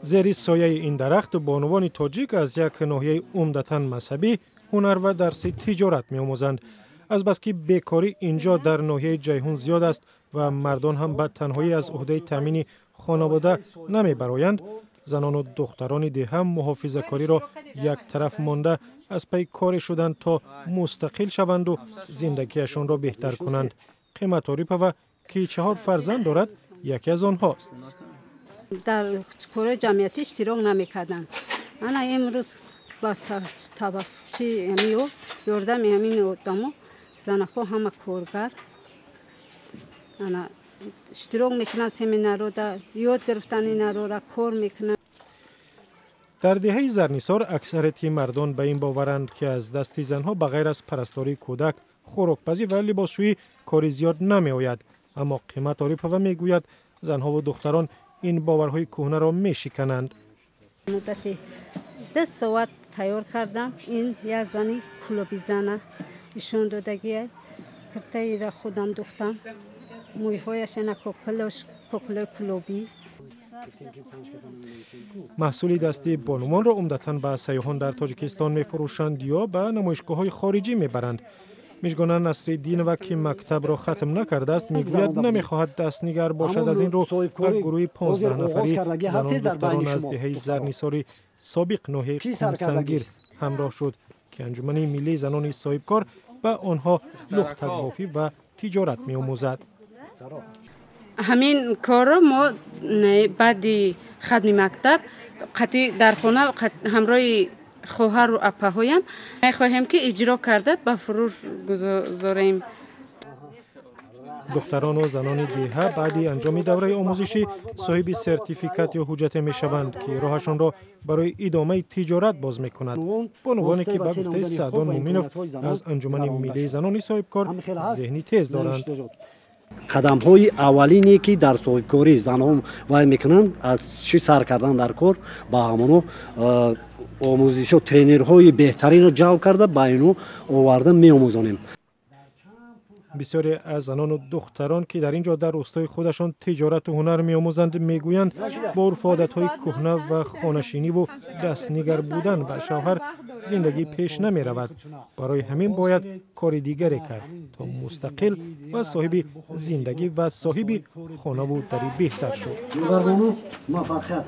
زیر سایه این درخت بانوان تاجیک از یک ناحیه عمدتاً مذهبی هنر و درس تجارت می‌آموزند. از بس که بیکاری اینجا در ناحیه جیهون زیاد است و مردان هم به تنهایی از عهده تامین خانواده نمی‌برآیند، زنان و دختران ده هم محافظه کاری را یک طرف مانده از پی کار شدند تا مستقل شوند و زندگیشان را بهتر کنند. قیمت آریپова که 4 فرزند دارد یکی از آنهاست. در کار جمعیتی اشتراک نمی‌کردند. انا امروز با توسط میو یاردم همین آدمو زنها همه کارگر انا اشتراک میکنن سمینارو دا یاد گرفتن اینا را کار میکنن. در دهه زرنیسار اکثریت مردان به این باورند که از دست زنها بغیر از پرستاری کودک، خوراکپزی و لباسشویی کاری زیاد نمی آید. اما قیمت آریپова میگوید زنها و دختران این باورهای کهنه را میشکنند. مدتی 10 ساعت تیار کردم. این یک زنی کلوبی زنه ایشون دادگیه کرته را خودم دوختم. مویهایش اینا کوکل کلوبی. محصول دستی بانوان را عمدتاً به سیاحان در تاجیکستان می‌فروشند یا به نمایشگاه‌های خارجی می‌برند. مژگان نصرالدین و که مکتب را ختم نکرده است میگوید نمی‌خواهد دستنگر باشد. از این رو به گروه 15 نفری زنان و دختران از دهه زرنیساری سابق ناحیه قمسنگیر همراه شد که انجمن ملی زنان صاحبکار به آنها لخت بافی و تجارت می‌آموزد. همین کار را ما بعد ختم مکتب قطعی در خانه همراه خواهر و اپاهایم می‌خواهیم که اجرا کرده به فروش گذاریم. دختران و زنان دیه بعد انجام دوره آموزشی صاحب سرتیفیکات یا حجت می‌شوند که راهشان را برای ادامه تجارت باز می‌کند. بانوانی که به گفته سعدان مومینوف از انجمن ملی زنان صاحبکار ذهنی تیز دارند. قدم های اولینی که در صاحبکاری زنان وای میکنند از چی سر کردن در کار با همونو آموزش و ترینرهای بهترین را جلب کرده با اینو آورده می‌آموزانیم. بسیاری از زنان و دختران که در اینجا در روستای خودشان تجارت و هنر می‌آموزند میگویند با عرف و عادت‌های کهنه و خانه‌نشینی و دستنگر بودن به شوهر زندگی پیش نمی‌رود. برای همین باید کار دیگری کرد تا مستقل و صاحب زندگی و صاحب خانه و دری بهتر شد. موفقیت